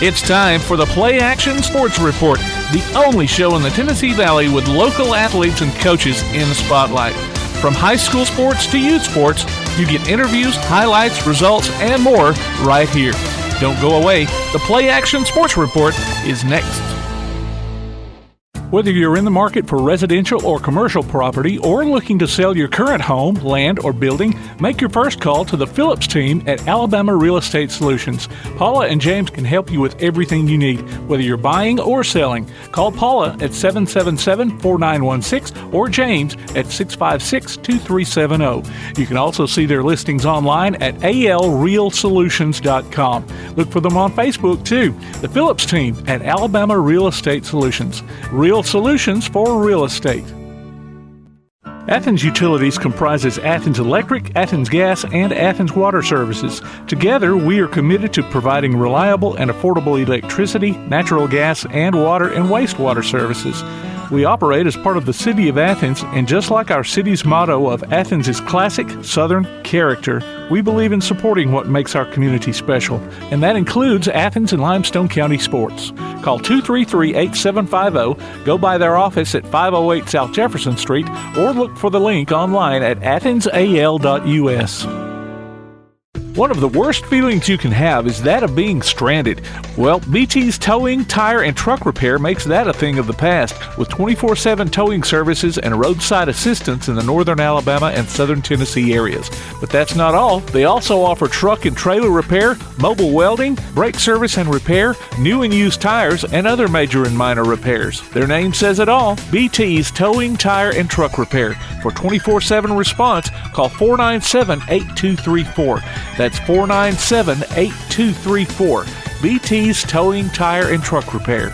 It's time for the PlayAction Sports Report, the only show in the Tennessee Valley with local athletes and coaches in the spotlight. From high school sports to youth sports, you get interviews, highlights, results, and more right here. Don't go away. The PlayAction Sports Report is next. Whether you're in the market for residential or commercial property or looking to sell your current home, land, or building, make your first call to the Phillips team at Alabama Real Estate Solutions. Paula and James can help you with everything you need, whether you're buying or selling. Call Paula at 777-4916 or James at 656-2370. You can also see their listings online at alrealsolutions.com. Look for them on Facebook, too. The Phillips team at Alabama Real Estate Solutions. Real solutions for real estate. Athens Utilities comprises Athens Electric, Athens Gas, and Athens Water Services. Together, we are committed to providing reliable and affordable electricity, natural gas, and water and wastewater services. We operate as part of the City of Athens, and just like our city's motto of Athens is classic Southern character, we believe in supporting what makes our community special, and that includes Athens and Limestone County sports. Call 233-8750, go by their office at 508 South Jefferson Street, or look for the link online at athensal.us. One of the worst feelings you can have is that of being stranded. Well, BT's Towing, Tire, and Truck Repair makes that a thing of the past, with 24/7 towing services and roadside assistance in the northern Alabama and southern Tennessee areas. But that's not all. They also offer truck and trailer repair, mobile welding, brake service and repair, new and used tires, and other major and minor repairs. Their name says it all, BT's Towing, Tire, and Truck Repair. For 24/7 response, call 497-8234. That's 497-8234. BT's Towing, Tire, and Truck Repair.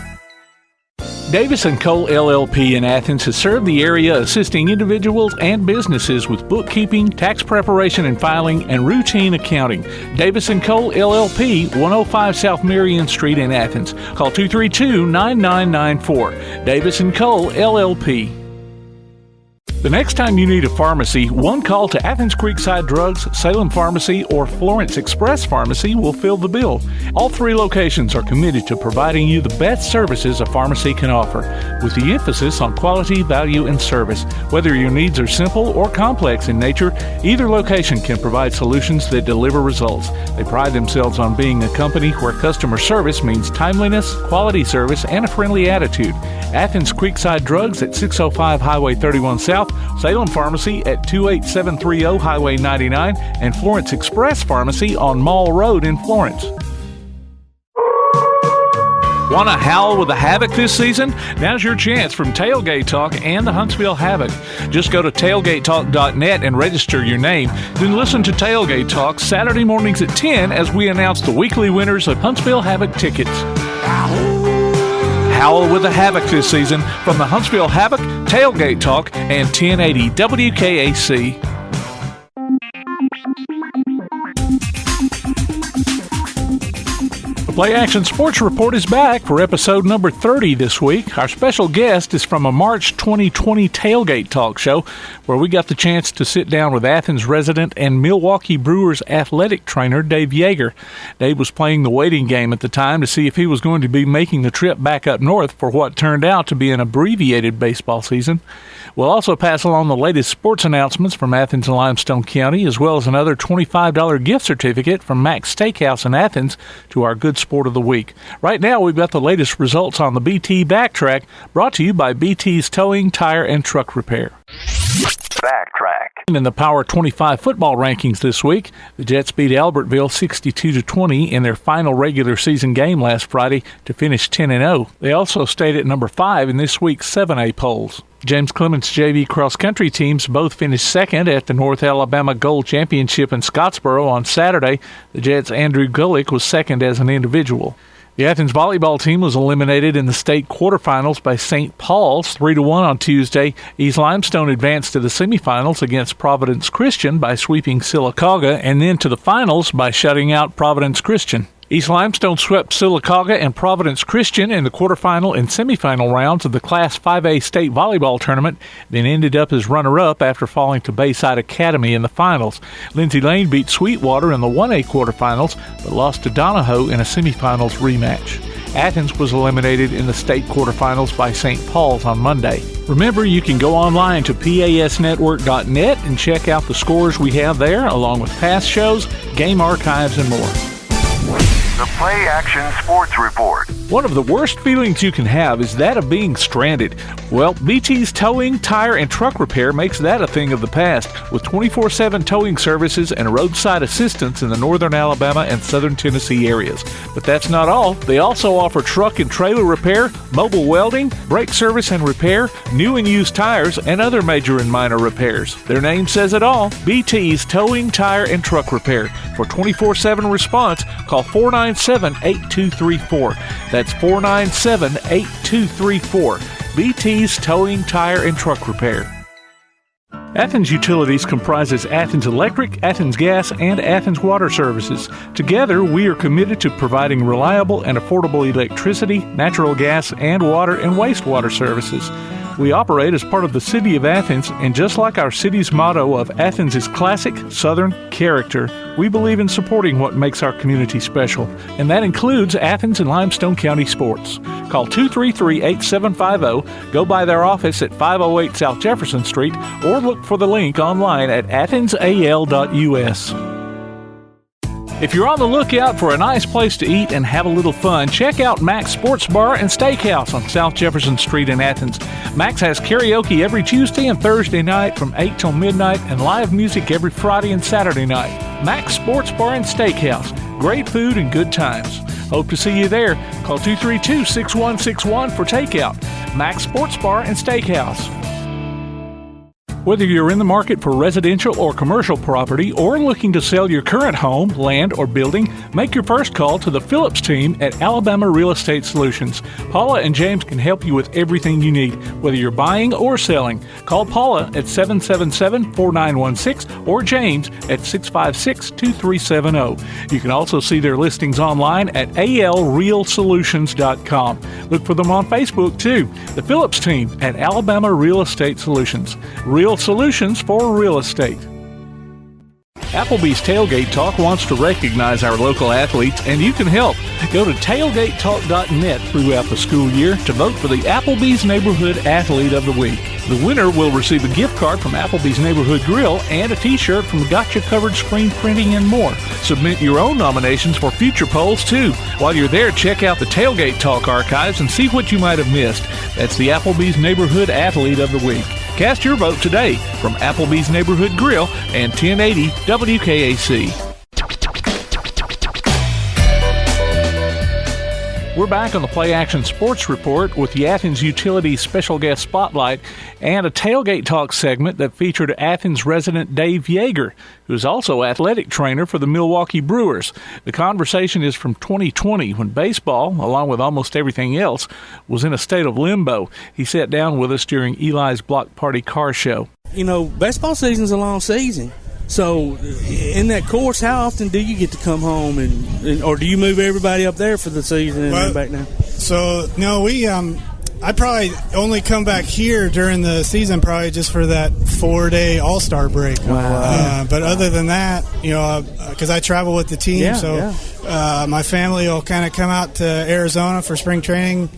Davis & Cole LLP in Athens has served the area assisting individuals and businesses with bookkeeping, tax preparation and filing, and routine accounting. Davis & Cole LLP, 105 South Marion Street in Athens. Call 232-9994. Davis & Cole LLP. The next time you need a pharmacy, one call to Athens Creekside Drugs, Salem Pharmacy, or Florence Express Pharmacy will fill the bill. All three locations are committed to providing you the best services a pharmacy can offer, with the emphasis on quality, value, and service. Whether your needs are simple or complex in nature, either location can provide solutions that deliver results. They pride themselves on being a company where customer service means timeliness, quality service, and a friendly attitude. Athens Creekside Drugs at 605 Highway 31 South, Salem Pharmacy at 28730 Highway 99, and Florence Express Pharmacy on Mall Road in Florence. Want to howl with the Havoc this season? Now's your chance from Tailgate Talk and the Huntsville Havoc. Just go to tailgatetalk.net and register your name. Then listen to Tailgate Talk Saturday mornings at 10 as we announce the weekly winners of Huntsville Havoc tickets. Howl with the Havoc this season from the Huntsville Havoc, Tailgate Talk, and 1080 WKAC. The PlayAction Sports Report is back for episode number 30 this week. Our special guest is from a March 2020 Tailgate Talk show where we got the chance to sit down with Athens resident and Milwaukee Brewers athletic trainer Dave Yeager. Dave was playing the waiting game at the time to see if he was going to be making the trip back up north for what turned out to be an abbreviated baseball season. We'll also pass along the latest sports announcements from Athens and Limestone County, as well as another $25 gift certificate from Mac's Steakhouse in Athens to our Good Sport of the Week. Right now, we've got the latest results on the BT Backtrack, brought to you by BT's Towing, Tire, and Truck Repair. Backtrack. In the Power 25 football rankings this week, the Jets beat Albertville 62-20 in their final regular season game last Friday to finish 10-0. They also stayed at number 5 in this week's 7A polls. James Clements' JV cross-country teams both finished second at the North Alabama Gold Championship in Scottsboro on Saturday. The Jets' Andrew Gulick was second as an individual. The Athens volleyball team was eliminated in the state quarterfinals by St. Paul's 3-1 on Tuesday. East Limestone advanced to the semifinals against Providence Christian by sweeping Sylacauga, and then to the finals by shutting out Providence Christian. East Limestone swept Sylacauga and Providence Christian in the quarterfinal and semifinal rounds of the Class 5A state volleyball tournament, then ended up as runner-up after falling to Bayside Academy in the finals. Lindsay Lane beat Sweetwater in the 1A quarterfinals, but lost to Donahoe in a semifinals rematch. Athens was eliminated in the state quarterfinals by St. Paul's on Monday. Remember, you can go online to pasnetwork.net and check out the scores we have there, along with past shows, game archives, and more. The PlayAction Sports Report. One of the worst feelings you can have is that of being stranded. Well, BT's Towing, Tire, and Truck Repair makes that a thing of the past, with 24/7 towing services and roadside assistance in the northern Alabama and southern Tennessee areas. But that's not all. They also offer truck and trailer repair, mobile welding, brake service and repair, new and used tires, and other major and minor repairs. Their name says it all. BT's Towing, Tire, and Truck Repair. For 24/7 response, call 497-8234. That's 497-8234. BT's Towing, Tire, and Truck Repair. Athens Utilities comprises Athens Electric, Athens Gas, and Athens Water Services. Together, we are committed to providing reliable and affordable electricity, natural gas, and water and wastewater services. We operate as part of the City of Athens, and just like our city's motto of Athens is classic, Southern character, we believe in supporting what makes our community special, and that includes Athens and Limestone County sports. Call 233-8750, go by their office at 508 South Jefferson Street, or look for the link online at athensal.us. If you're on the lookout for a nice place to eat and have a little fun, check out Mac's Sports Bar and Steakhouse on South Jefferson Street in Athens. Mac's has karaoke every Tuesday and Thursday night from 8 till midnight and live music every Friday and Saturday night. Mac's Sports Bar and Steakhouse. Great food and good times. Hope to see you there. Call 232-6161 for takeout. Mac's Sports Bar and Steakhouse. Whether you're in the market for residential or commercial property or looking to sell your current home, land, or building, make your first call to the Phillips team at Alabama Real Estate Solutions. Paula and James can help you with everything you need, whether you're buying or selling. Call Paula at 777-4916 or James at 656-2370. You can also see their listings online at alrealsolutions.com. Look for them on Facebook, too. The Phillips team at Alabama Real Estate Solutions. Real solutions for real estate. Applebee's Tailgate Talk wants to recognize our local athletes, and you can help. Go to tailgatetalk.net throughout the school year to vote for the Applebee's Neighborhood Athlete of the Week. The winner will receive a gift card from Applebee's Neighborhood Grill and a t-shirt from Gotcha Covered Screen Printing and more. Submit your own nominations for future polls, too. While you're there, check out the Tailgate Talk archives and see what you might have missed. That's the Applebee's Neighborhood Athlete of the Week. Cast your vote today from Applebee's Neighborhood Grill and 1080 WKAC. We're back on the PlayAction Sports Report with the Athens Utilities Special Guest Spotlight and a Tailgate Talk segment that featured Athens resident Dave Yeager, who is also athletic trainer for the Milwaukee Brewers. The conversation is from 2020 when baseball, along with almost everything else, was in a state of limbo. He sat down with us during Eli's Block Party Car Show. You know, baseball season's a long season. So, in that course, how often do you get to come home, or do you move everybody up there for the season and then back down? So, no, I probably only come back here during the season, probably just for that 4-day All-Star break. Wow. But other than that, you know, because I travel with the team, my family will kind of come out to Arizona for spring training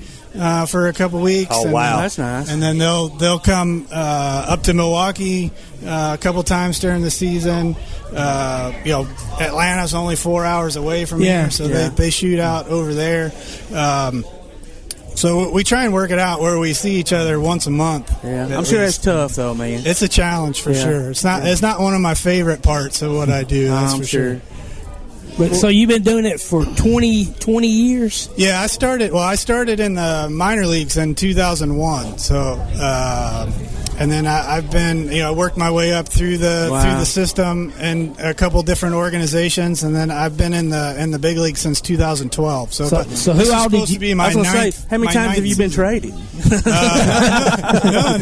for a couple weeks. Oh, wow. That's nice. And then they'll come up to Milwaukee a couple times during the season. You know, Atlanta's only 4 hours away from here, so they shoot out over there. So we try and work it out where we see each other once a month. Yeah, I'm sure that's tough, though, man. It's a challenge for sure. It's not one of my favorite parts of what I do. That's for sure. But so you've been doing it for 20 years? Yeah, I started in the minor leagues in 2001. So then I've been, worked my way up through the system and a couple different organizations, and then I've been in the big league since 2012. So who all did you? Be my ninth, how many times have you been traded? None,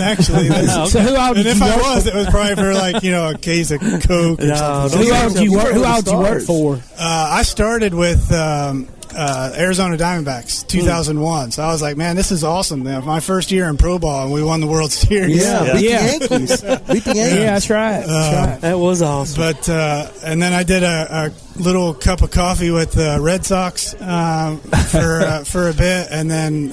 actually. So who all did and if you I work was, it was probably for a case of Coke or something. Who all did you work for? I started with Arizona Diamondbacks, 2001. So I was like, man, this is awesome. My first year in pro ball, and we won the World Series. Beat the Yankees. Yeah, that's right. That was awesome. But and then I did a little cup of coffee with the Red Sox for a bit, and then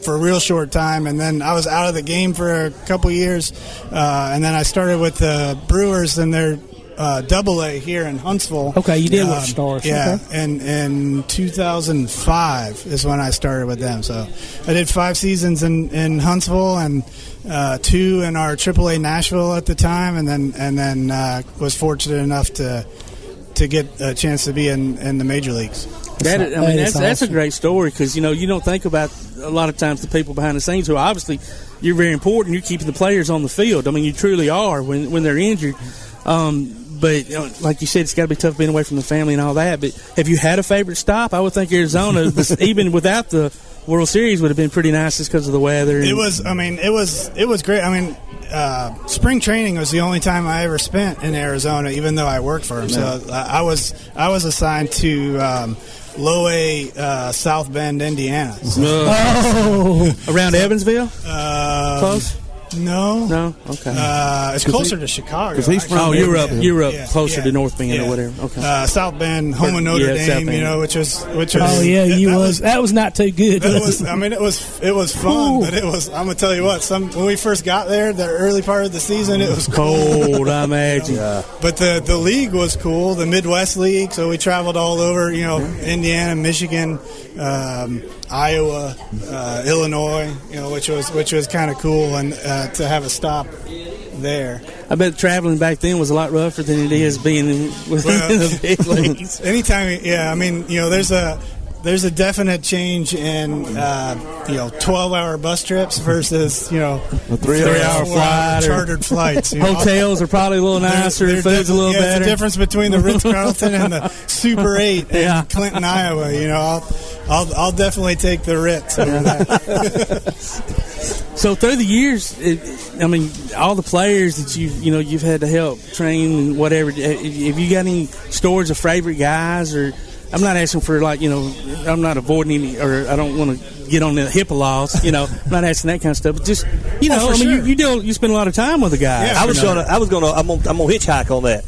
for a real short time, and then I was out of the game for a couple years, and then I started with the Brewers and their Double-A here in Huntsville. Okay, you did with Stars. Yeah, okay. and in 2005 is when I started with them. So I did 5 seasons in Huntsville and 2 in our Triple-A Nashville at the time, and then was fortunate enough to get a chance to be in the major leagues. That's a great story, because you don't think about a lot of times the people behind the scenes who obviously you're very important. You're keeping the players on the field. I mean, you truly are when they're injured. But like you said, it's got to be tough being away from the family and all that. But have you had a favorite stop? I would think Arizona, even without the World Series, would have been pretty nice just because of the weather. It was great. I mean, spring training was the only time I ever spent in Arizona, even though I worked for him. So I was assigned to Low A, South Bend, Indiana. Around Evansville? Close? No. Okay. It's closer to Chicago. You're up closer to North Bend or whatever. Okay. South Bend, home of Notre Dame. Which was. Oh yeah, that was not too good. It was fun, but it was. I'm gonna tell you what. When we first got there, the early part of the season, it was cold. I imagine. But the league was cool, the Midwest League. So we traveled all over. Indiana, Michigan, Iowa, Illinois. Which was kind of cool, and to have a stop there. I bet traveling back then was a lot rougher than it is being in the big leagues. Anytime, I mean, there's a definite change in 12-hour bus trips versus a 3-hour flight, chartered flights. Hotels are probably a little nicer. Food's a little better. There's a difference between the Ritz-Carlton and the Super 8 in Clinton, Iowa. I'll definitely take the Ritz over that. So through the years, all the players that you've had to help train and whatever, have you got any stories of favorite guys? Or I'm not asking for I'm not avoiding any, or I don't want to get on the HIPAA laws. I'm not asking that kind of stuff. But just sure. you spend a lot of time with the guys. Yeah, I'm gonna hitchhike on that.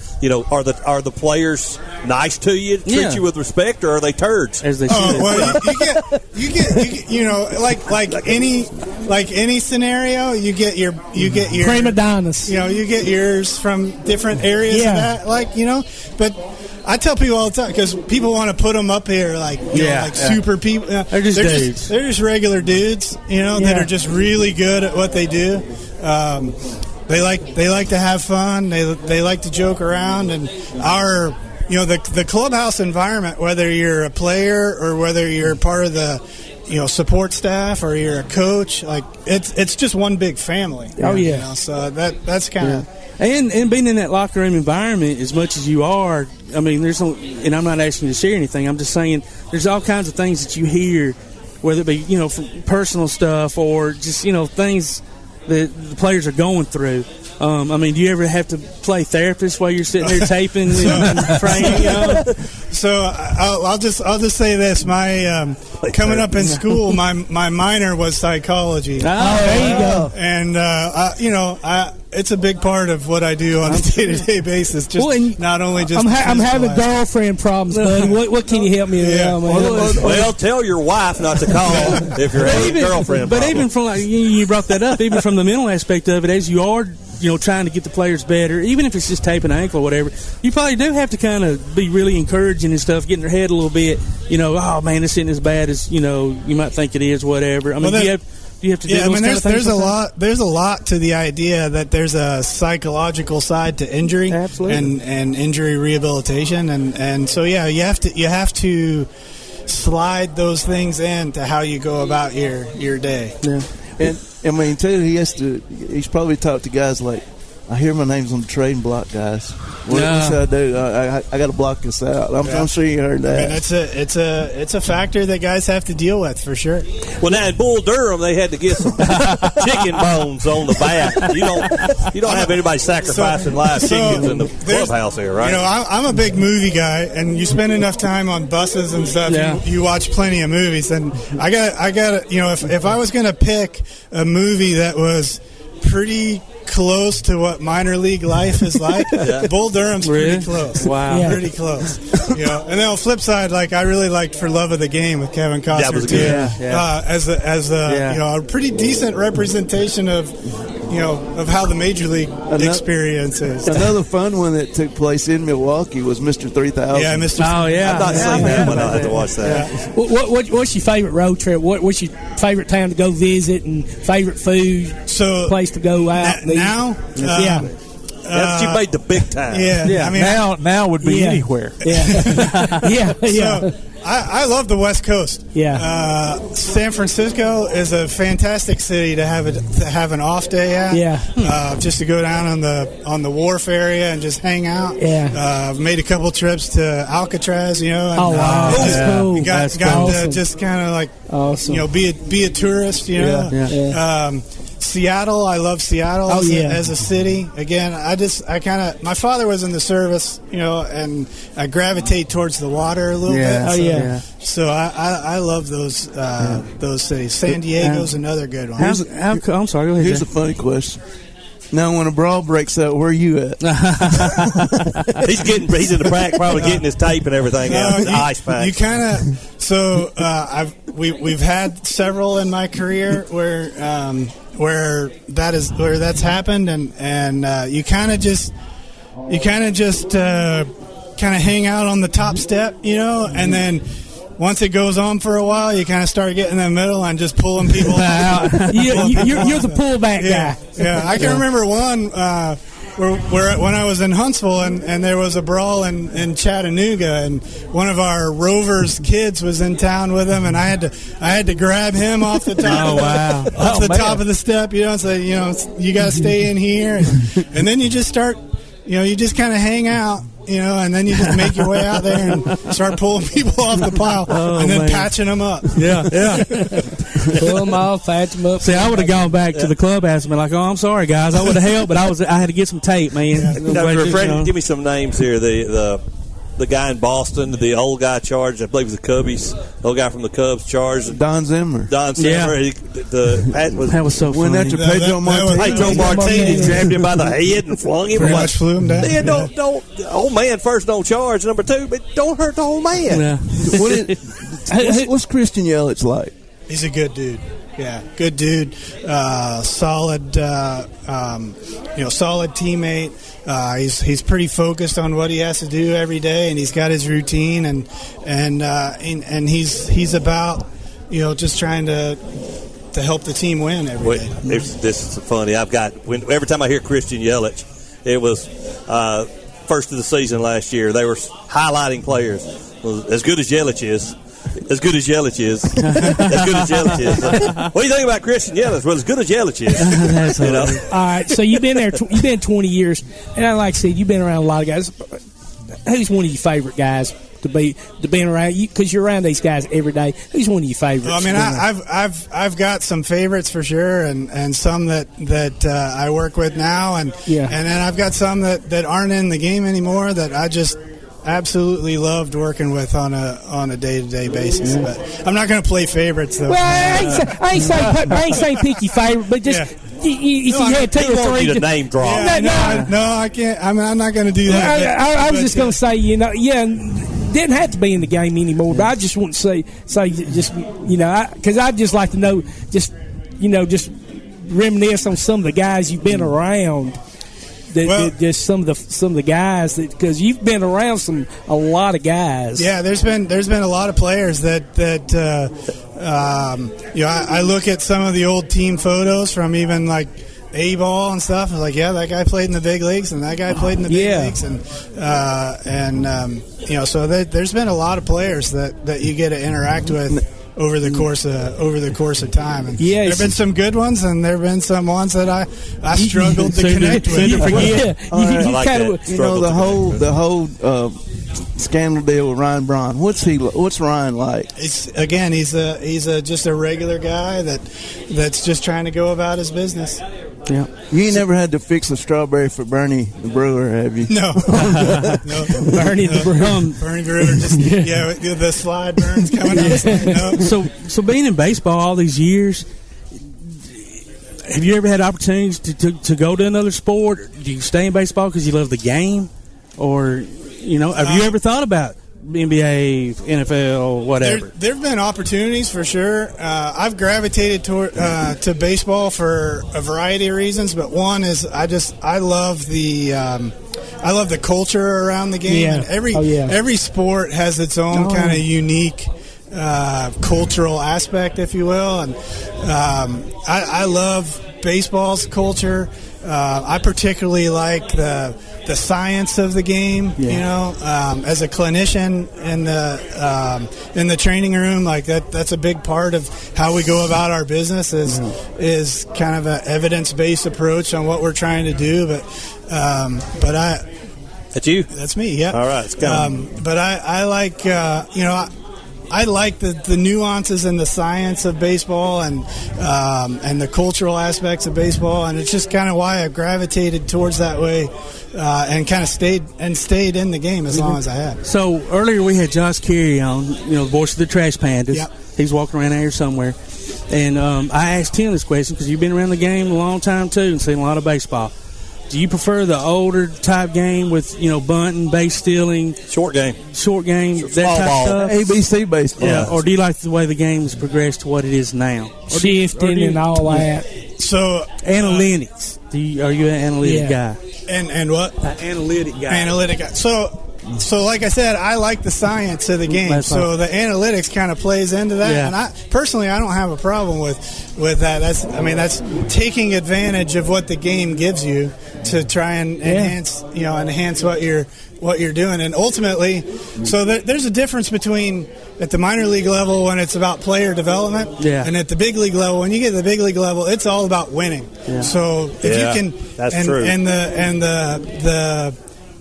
Are the players nice to you, treat you with respect, or are they turds? As they should. You get like any scenario, you get your prima donnas. You get yours from different areas of that, but I tell people all the time, because people want to put them up here super people. They're just dudes. They're just regular dudes, that are just really good at what they do. They like to have fun. They like to joke around, and our the clubhouse environment, whether you're a player or whether you're part of the support staff or you're a coach, it's just one big family. So that's kind of. And being in that locker room environment as much as you are, I mean, and I'm not asking you to share anything. I'm just saying there's all kinds of things that you hear, whether it be from personal stuff or just things that the players are going through. Do you ever have to play therapist while you're sitting there taping and training? So I'll just say this: my coming up in school, my minor was psychology. There you go. And it's a big part of what I do on a day-to-day basis. Not only just I'm having girlfriend problems, bud. What can you help me with? Well, tell your wife not to call if you're having a girlfriend. But even from you brought that up, even from the mental aspect of it, as you are trying to get the players better, even if it's just taping an ankle or whatever, you probably do have to kind of be really encouraging and stuff, getting their head a little bit, oh man, this isn't as bad as you might think it is, whatever. Do you have to do those kind of things? There's a lot to the idea that there's a psychological side to injury. Absolutely. and injury rehabilitation, and so you have to slide those things into how you go about your day. Yeah. And I mean, too, he's probably talked to guys like, I hear my name's on the trading block, guys. What should I do? I got to block this out. I'm sure you heard that. And it's a factor that guys have to deal with for sure. Well, now in Bull Durham, they had to get some chicken bones on the bat. You don't have anybody sacrificing live chickens in the clubhouse here, right? I'm a big movie guy, and you spend enough time on buses and stuff. Yeah. You watch plenty of movies, and I got if I was going to pick a movie that was pretty close to what minor league life is like, Bull Durham's pretty close. Wow. Yeah. Pretty close. And then on the flip side, like, I really liked For Love of the Game with Kevin Costner. That was good. As a pretty decent representation of how the major league experience is. Another fun one that took place in Milwaukee was Mr. 3000. Yeah, Mr. Oh, yeah. I've not seen that one. I'll have to watch that. Yeah. What's your favorite road trip? What's your favorite town to go visit and favorite food place to go out? Now? That's you made the big time. Yeah. I mean, now would be anywhere. Yeah. So, I love the West Coast. Yeah. San Francisco is a fantastic city to have an off day at. Yeah. Just to go down on the wharf area and just hang out. Yeah. Made a couple trips to Alcatraz. And, wow. That's cool. Got awesome. to just kind of like awesome. Be a tourist. Yeah. Seattle, I love Seattle as a city. Again, my father was in the service, and I gravitate towards the water a little bit. So I love those cities. San Diego's another good one. I'm sorry, go ahead. Here's a funny question. Now, when a brawl breaks out, where are you at? He's in the back, probably getting his tape and everything out. His ice pack. You kind of. So we've had several in my career where that's happened, and you kind of just hang out on the top step, and then. Once it goes on for a while, you kind of start getting in the middle and just pulling people out. You're the pullback guy. Yeah, I can remember one where when I was in Huntsville and there was a brawl in Chattanooga, and one of our Rovers kids was in town with him, and I had to grab him off the top top of the step, and say, you got to stay in here, and then you just start, you just kind of hang out. And then you just make your way out there and start pulling people off the pile and then patching them up. Yeah. Pull them off, patch them up. See, I would have gone back to the clubhouse and been like, I'm sorry, guys. I would have helped, but I had to get some tape, man. Give me some names here. The guy in Boston, the old guy charged, I believe it was the Cubbies. The old guy from the Cubs charged. Don Zimmer. Yeah. That was so funny. Went after Pedro Martinez. Pedro Martinez grabbed him by the head and flung him. Pretty much flew him down. Yeah, don't, old man first, don't charge. Number two, but don't hurt the old man. Yeah. What's Christian Yelich like? He's a good dude. Yeah, good dude. Solid, solid teammate. He's pretty focused on what he has to do every day, and he's got his routine, and he's about just trying to help the team win every day. This is funny. Every time I hear Christian Yelich, it was first of the season last year. They were highlighting players. As good as Yelich is. As good as Yelich is. What do you think about Christian Yelich? Well, as good as Yelich is. All right, so you've been there. You've been 20 years, and like I said, you've been around a lot of guys. Who's one of your favorite guys to be around? Because you're around these guys every day. Who's one of your favorites? Well, I mean, I've got some favorites for sure, and some that I work with now, and then I've got some that aren't in the game anymore that I just absolutely loved working with on a day-to-day basis. But I'm not going to play favorites though. Well, I ain't saying pick your favorite, but just if you had two or three to name drop. No, I can't. I'm not going to do that. I was just going to say, didn't have to be in the game anymore. But I just want to say just because I'd just like to know, just reminisce on some of the guys you've been around. Just some of the guys because you've been around a lot of guys. Yeah, there's been a lot of players that I look at some of the old team photos from even like A-ball and stuff. I was like, yeah, that guy played in the big leagues and that guy played in the big leagues, so there's been a lot of players that you get to interact with over the course of time. And Yeah, there have been some good ones, and there have been some ones that I struggled to connect with. You like that. You know, the whole scandal deal with Ryan Braun. What's Ryan like? He's just a regular guy that's just trying to go about his business. Yeah. You ain't never had to fix a strawberry for Bernie the Brewer, have you? No. Bernie the Brewer. Bernie Brewer, the slide burns coming out. No. So being in baseball all these years, have you ever had opportunities to go to another sport? Do you stay in baseball because you love the game? Or, have you ever thought about NBA, NFL, whatever? There have been opportunities for sure. I've gravitated to baseball for a variety of reasons, but one is I love the culture around the game. Yeah. And every sport has its own kind of unique cultural aspect, if you will, and I love baseball's culture. I particularly like the science of the game. As a clinician in the training room, like that's a big part of how we go about our business is kind of an evidence-based approach on what we're trying to do. But That's you? That's me. Yeah. All right. It's coming. But I like I like the nuances and the science of baseball and the cultural aspects of baseball, and it's just kind of why I gravitated towards that way and kind of stayed in the game as long as I have. So earlier we had Josh Carey on, the voice of the Trash Pandas. Yep. He's walking around here somewhere, and I asked him this question because you've been around the game a long time too and seen a lot of baseball. Do you prefer the older type game with, bunting, base stealing? Short game, that small type ball. stuff? ABC baseball. Yeah. Or do you like the way the game has progressed to what it is now? Shifting and all that. So analytics. Are you an analytic guy? And what? Analytic guy. Analytic guy. So like I said, I like the science of the game. So the analytics kind of plays into that. Yeah. And I don't have a problem with that. That's taking advantage of what the game gives you to try and enhance what you're doing. And ultimately, so there's a difference between at the minor league level when it's about player development, and at the big league level, when you get to the big league level, it's all about winning. Yeah. So if you can, that's true. And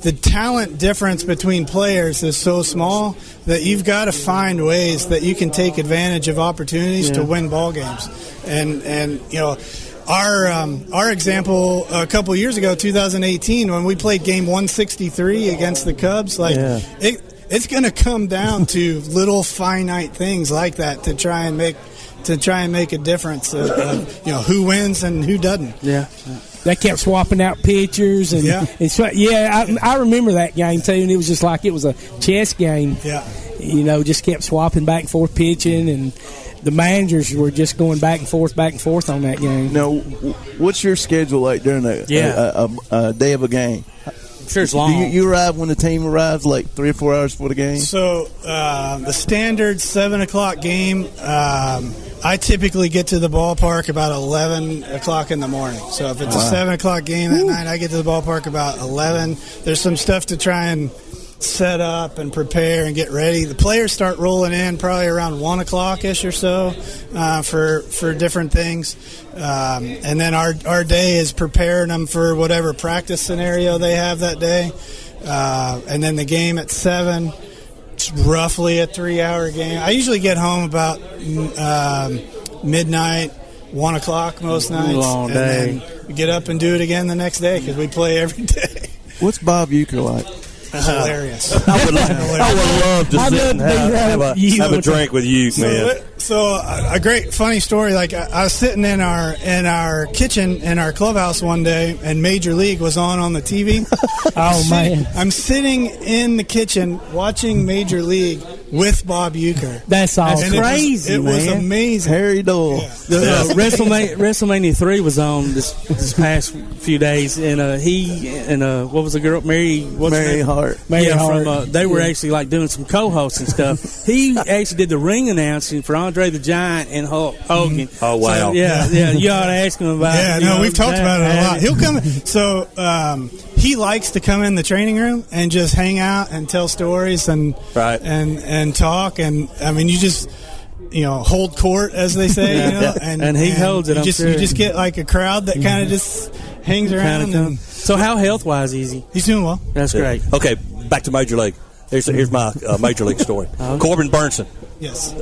the talent difference between players is so small that you've got to find ways that you can take advantage of opportunities to win ball games. And our example a couple years ago, 2018, when we played game 163 against the Cubs, it's going to come down to little finite things like that to try and make a difference of who wins and who doesn't. Yeah. They kept swapping out pitchers, and I remember that game too, and it was just like it was a chess game. Yeah, just kept swapping back and forth pitching, and the managers were just going back and forth on that game. Now, what's your schedule like during a day of a game? Sure, it's long. Do you arrive when the team arrives, like 3 or 4 hours before the game? So the standard 7:00 game. I typically get to the ballpark about 11 o'clock in the morning. So if it's a 7 o'clock game that night, I get to the ballpark about 11. There's some stuff to try and set up and prepare and get ready. The players start rolling in probably around 1 o'clock-ish or so for different things. And then our day is preparing them for whatever practice scenario they have that day. And then the game at 7. It's roughly a 3-hour game. I usually get home about midnight, 1 o'clock most nights. Long day. And then we get up and do it again the next day because we play every day. What's Bob Yeager like? Hilarious. I would love to sit and have a drink with you, man. So a great funny story. Like I was sitting in our kitchen in our clubhouse one day, and Major League was on the TV. Man! I'm sitting in the kitchen watching Major League with Bob Euchre. That's awesome. Crazy. It was amazing. Harry Dole. Yeah. WrestleMania 3 was on this past few days, and he and what was the girl? Mary Hart. From they were actually like doing some co-hosts and stuff. He actually did the ring announcing for Andre the Giant and Hulk Hogan. Oh wow! So, yeah. You ought to ask him about. Yeah, it. We've talked about it a lot. He'll come. So he likes to come in the training room and just hang out and tell stories and talk. And I mean, hold court, as they say, and he holds it. You just get like a crowd that kind of just hangs around. So how health wise is he? He's doing well. That's great. Okay, back to Major League. Here's my Major League story. Corbin Burnson. Yes.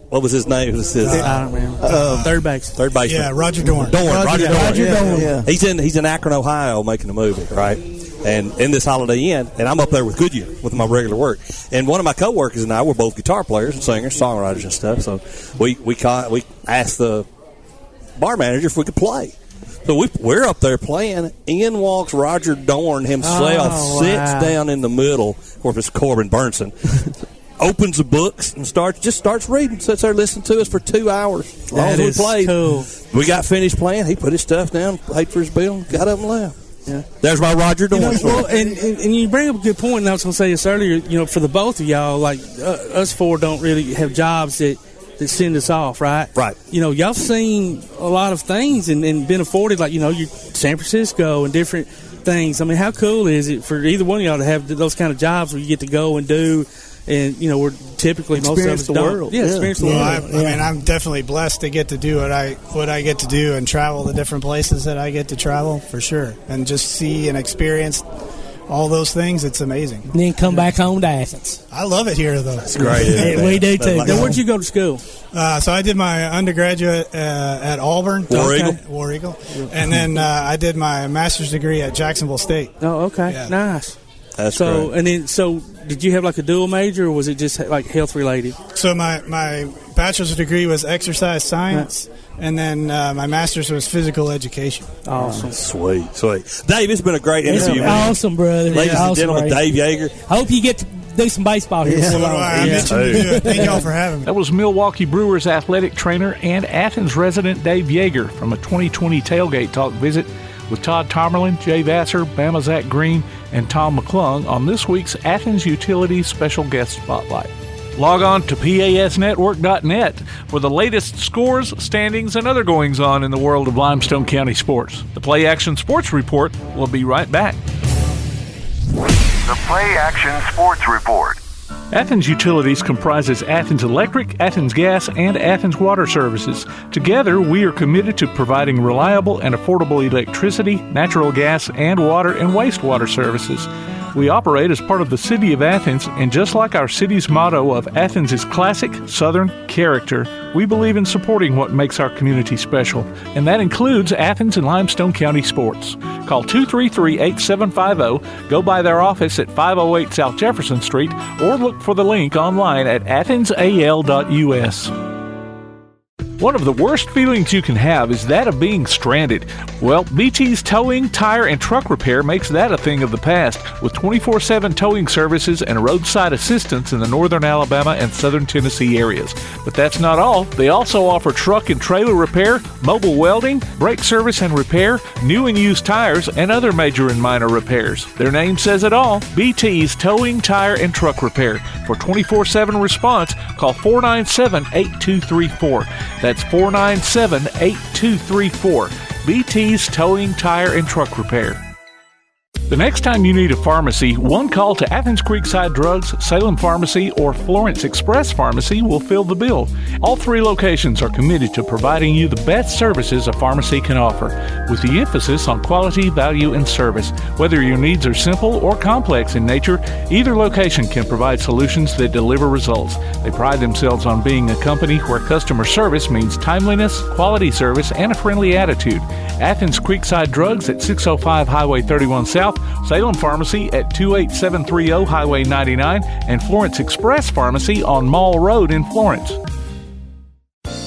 What was his name? I don't remember. Third baseman. Yeah, Roger Dorn. Roger Dorn. Yeah. He's in Akron, Ohio, making a movie, right? And in this Holiday Inn, and I'm up there with Goodyear with my regular work. And one of my coworkers and I were both guitar players and singers, songwriters and stuff. So we asked the bar manager if we could play. So we're up there playing. In walks Roger Dorn himself, sits down in the middle. Of course, it's Corbin Burnson. Opens the books and starts reading. Sits there listening to us for 2 hours. As long as we played. Cool. We got finished playing. He put his stuff down, paid for his bill, got up and left. Yeah. There's my Roger Dorn. And you bring up a good point, and I was going to say this earlier, for the both of y'all, like us four don't really have jobs that send us off, right? Right. Y'all seen a lot of things and been afforded, like, you San Francisco and different things. I mean, how cool is it for either one of y'all to have those kind of jobs where you get to go and do, and, we're typically most of us don't. World. Yeah, experience the world. I mean, I'm definitely blessed to get to do what I get to do and travel the different places that I get to travel, for sure. And just see and experience all those things. It's amazing. And then come back home to Athens. I love it here, though. It's great. We do, too. Now, where'd you go to school? So I did my undergraduate at Auburn. War Eagle. And then I did my master's degree at Jacksonville State. Oh, okay. Yeah. Nice. That's great. And then, did you have like a dual major, or was it just like health related? So my bachelor's degree was exercise science, and then my master's was physical education. Awesome. Sweet. Dave, it's been a great interview, man. Awesome, brother. Ladies and gentlemen, Dave Yeager. I hope you get to do some baseball here. So I'm itching to do it. Thank y'all for having me. That was Milwaukee Brewers athletic trainer and Athens resident Dave Yeager from a 2020 Tailgate Talk visit with Todd Tomerlin, Jay Vassar, Bama Zach Green, and Tom McClung on this week's Athens Utilities Special Guest Spotlight. Log on to PASnetwork.net for the latest scores, standings, and other goings-on in the world of Limestone County sports. The PlayAction Sports Report will be right back. The PlayAction Sports Report. Athens Utilities comprises Athens Electric, Athens Gas, and Athens Water Services. Together, we are committed to providing reliable and affordable electricity, natural gas, and water and wastewater services. We operate as part of the City of Athens, and just like our city's motto of Athens is classic Southern character, we believe in supporting what makes our community special, and that includes Athens and Limestone County sports. Call 233-8750, go by their office at 508 South Jefferson Street, or look for the link online at athensal.us. One of the worst feelings you can have is that of being stranded. Well, BT's Towing, Tire, and Truck Repair makes that a thing of the past, with 24/7 towing services and roadside assistance in the northern Alabama and southern Tennessee areas. But that's not all. They also offer truck and trailer repair, mobile welding, brake service and repair, new and used tires, and other major and minor repairs. Their name says it all, BT's Towing, Tire, and Truck Repair. For 24/7 response, call 497-8234. That's 497-8234. BT's Towing, Tire, and Truck Repair. The next time you need a pharmacy, one call to Athens Creekside Drugs, Salem Pharmacy, or Florence Express Pharmacy will fill the bill. All three locations are committed to providing you the best services a pharmacy can offer, with the emphasis on quality, value, and service. Whether your needs are simple or complex in nature, either location can provide solutions that deliver results. They pride themselves on being a company where customer service means timeliness, quality service, and a friendly attitude. Athens Creekside Drugs at 605 Highway 31 South, Salem Pharmacy at 28730 Highway 99, and Florence Express Pharmacy on Mall Road in Florence.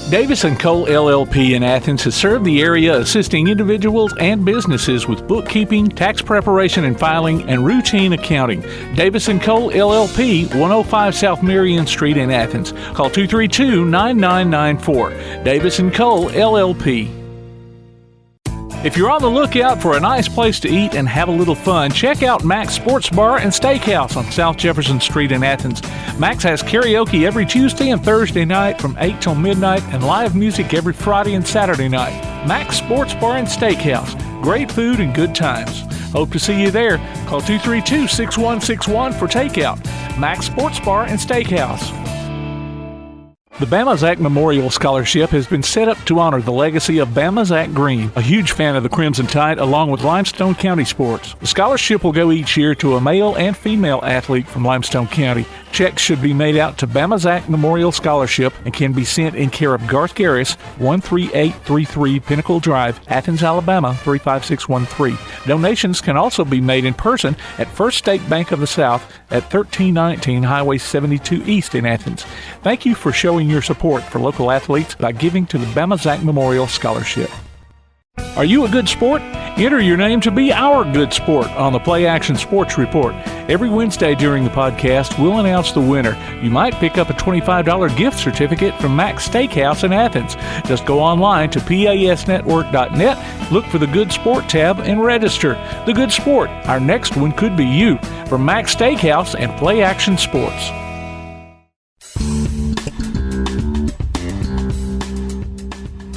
Davis & Cole LLP in Athens has served the area assisting individuals and businesses with bookkeeping, tax preparation and filing, and routine accounting. Davis & Cole LLP, 105 South Marion Street in Athens. Call 232-9994. Davis & Cole LLP. If you're on the lookout for a nice place to eat and have a little fun, check out Mac's Sports Bar and Steakhouse on South Jefferson Street in Athens. Mac's has karaoke every Tuesday and Thursday night from 8 till midnight and live music every Friday and Saturday night. Mac's Sports Bar and Steakhouse. Great food and good times. Hope to see you there. Call 232-6161 for takeout. Mac's Sports Bar and Steakhouse. The Bama Zach Memorial Scholarship has been set up to honor the legacy of Bama Zach Green, a huge fan of the Crimson Tide along with Limestone County sports. The scholarship will go each year to a male and female athlete from Limestone County. Checks should be made out to Bama Zach Memorial Scholarship and can be sent in care of Garth Garris, 13833 Pinnacle Drive, Athens, Alabama, 35613. Donations can also be made in person at First State Bank of the South at 1319 Highway 72 East in Athens. Thank you for showing your support for local athletes by giving to the Bama Zach Memorial Scholarship. Are you a good sport? Enter your name to be our good sport on the PlayAction Sports Report. Every Wednesday during the podcast, we'll announce the winner. You might pick up a $25 gift certificate from Mac's Steakhouse in Athens. Just go online to pasnetwork.net, look for the Good Sport tab, and register. The Good Sport. Our next one could be you. From Mac's Steakhouse and PlayAction Sports.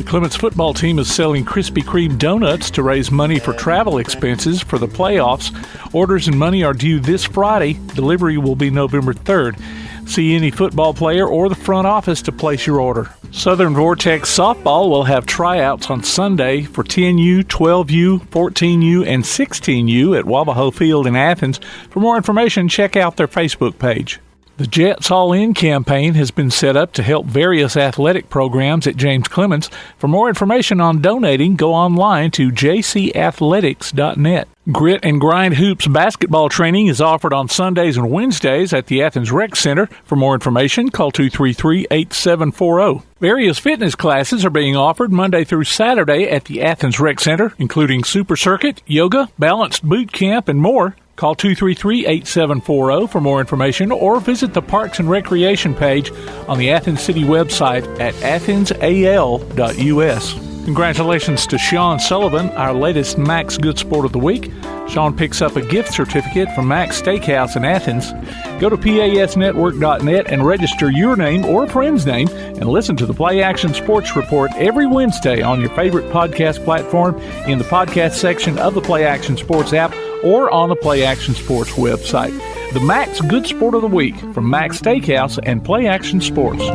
Clements football team is selling Krispy Kreme donuts to raise money for travel expenses for the playoffs. Orders and money are due this Friday. Delivery will be November 3rd. See any football player or the front office to place your order. Southern Vortex softball will have tryouts on Sunday for 10U, 12U, 14U, and 16U at Wabahoe Field in Athens. For more information, check out their Facebook page. The Jets All In campaign has been set up to help various athletic programs at James Clements. For more information on donating, go online to jcathletics.net. Grit and Grind Hoops basketball training is offered on Sundays and Wednesdays at the Athens Rec Center. For more information, call 233-8740. Various fitness classes are being offered Monday through Saturday at the Athens Rec Center, including Super Circuit, yoga, balanced boot camp, and more. Call 233-8740 for more information or visit the Parks and Recreation page on the Athens City website at athensal.us. Congratulations to Sean Sullivan, our latest Mac's Good Sport of the Week. Sean picks up a gift certificate from Mac's Steakhouse in Athens. Go to pasnetwork.net and register your name or a friend's name and listen to the PlayAction Sports Report every Wednesday on your favorite podcast platform, in the podcast section of the PlayAction Sports app, or on the PlayAction Sports website. The Mac's Good Sport of the Week from Mac's Steakhouse and PlayAction Sports.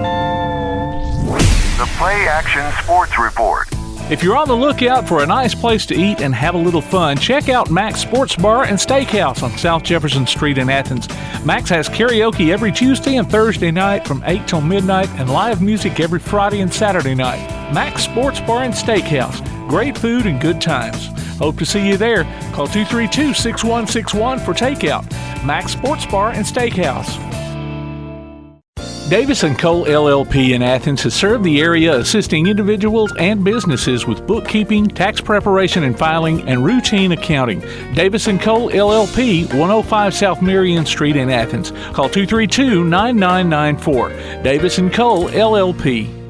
The PlayAction Sports Report. If you're on the lookout for a nice place to eat and have a little fun, check out Mac's Sports Bar and Steakhouse on South Jefferson Street in Athens. Mac's has karaoke every Tuesday and Thursday night from 8 till midnight and live music every Friday and Saturday night. Mac's Sports Bar and Steakhouse. Great food and good times. Hope to see you there. Call 232-6161 for takeout. Mac's Sports Bar and Steakhouse. Davis & Cole LLP in Athens has served the area assisting individuals and businesses with bookkeeping, tax preparation and filing, and routine accounting. Davis & Cole LLP, 105 South Marion Street in Athens. Call 232-9994. Davis & Cole LLP.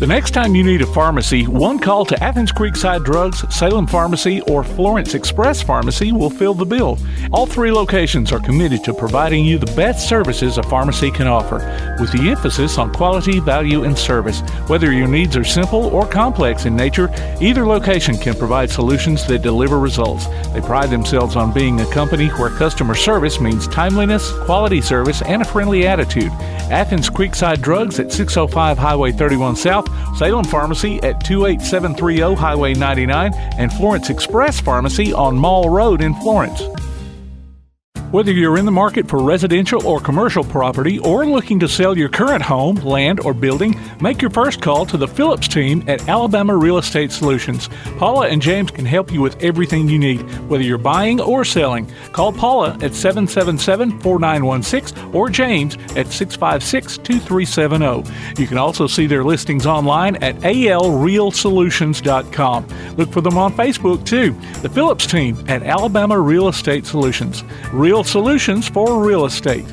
The next time you need a pharmacy, one call to Athens Creekside Drugs, Salem Pharmacy, or Florence Express Pharmacy will fill the bill. All three locations are committed to providing you the best services a pharmacy can offer, with the emphasis on quality, value, and service. Whether your needs are simple or complex in nature, either location can provide solutions that deliver results. They pride themselves on being a company where customer service means timeliness, quality service, and a friendly attitude. Athens Creekside Drugs at 605 Highway 31 South, Salem Pharmacy at 28730 Highway 99, and Florence Express Pharmacy on Mall Road in Florence. Whether you're in the market for residential or commercial property or looking to sell your current home, land, or building, make your first call to the Phillips team at Alabama Real Estate Solutions. Paula and James can help you with everything you need, whether you're buying or selling. Call Paula at 777-4916 or James at 656-2370. You can also see their listings online at alrealsolutions.com. Look for them on Facebook too. The Phillips team at Alabama Real Estate Solutions. Real solutions for real estate.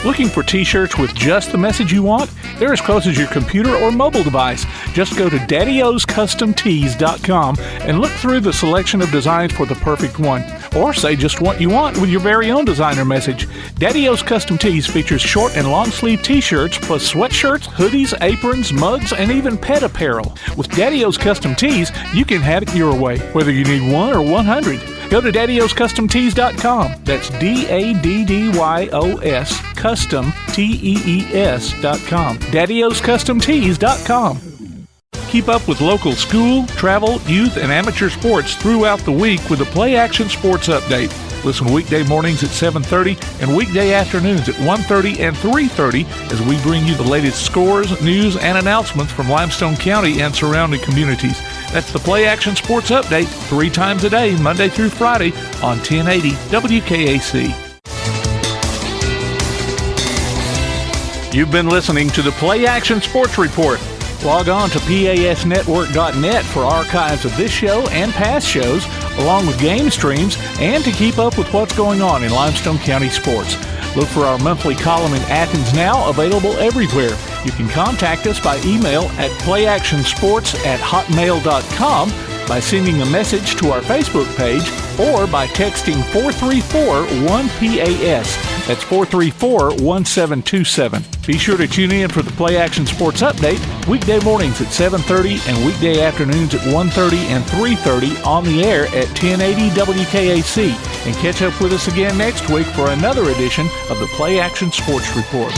Looking for t-shirts with just the message you want? They're as close as your computer or mobile device. Just go to daddyoscustomtees.com and look through the selection of designs for the perfect one. Or say just what you want with your very own designer message. Daddy O's Custom Tees features short and long sleeve t-shirts plus sweatshirts, hoodies, aprons, mugs, and even pet apparel. With Daddy O's Custom Tees, you can have it your way, whether you need 1 or 100. Go to daddyoscustomtees.com. That's DADDYOS Custom TEES.com. daddyoscustomtees.com. Keep up with local school, travel, youth, and amateur sports throughout the week with the PlayAction Sports Update. Listen weekday mornings at 7:30 and weekday afternoons at 1:30 and 3:30 as we bring you the latest scores, news, and announcements from Limestone County and surrounding communities. That's the PlayAction Sports Update 3 times a day, Monday through Friday on 1080 WKAC. You've been listening to the PlayAction Sports Report. Log on to PASnetwork.net for archives of this show and past shows, along with game streams, and to keep up with what's going on in Limestone County sports. Look for our monthly column in Athens Now, available everywhere. You can contact us by email at playactionsports@hotmail.com, by sending a message to our Facebook page, or by texting 434-1PAS. That's 434-1727. Be sure to tune in for the PlayAction Sports Update weekday mornings at 7:30 and weekday afternoons at 1:30 and 3:30 on the air at 1080 WKAC. And catch up with us again next week for another edition of the PlayAction Sports Report.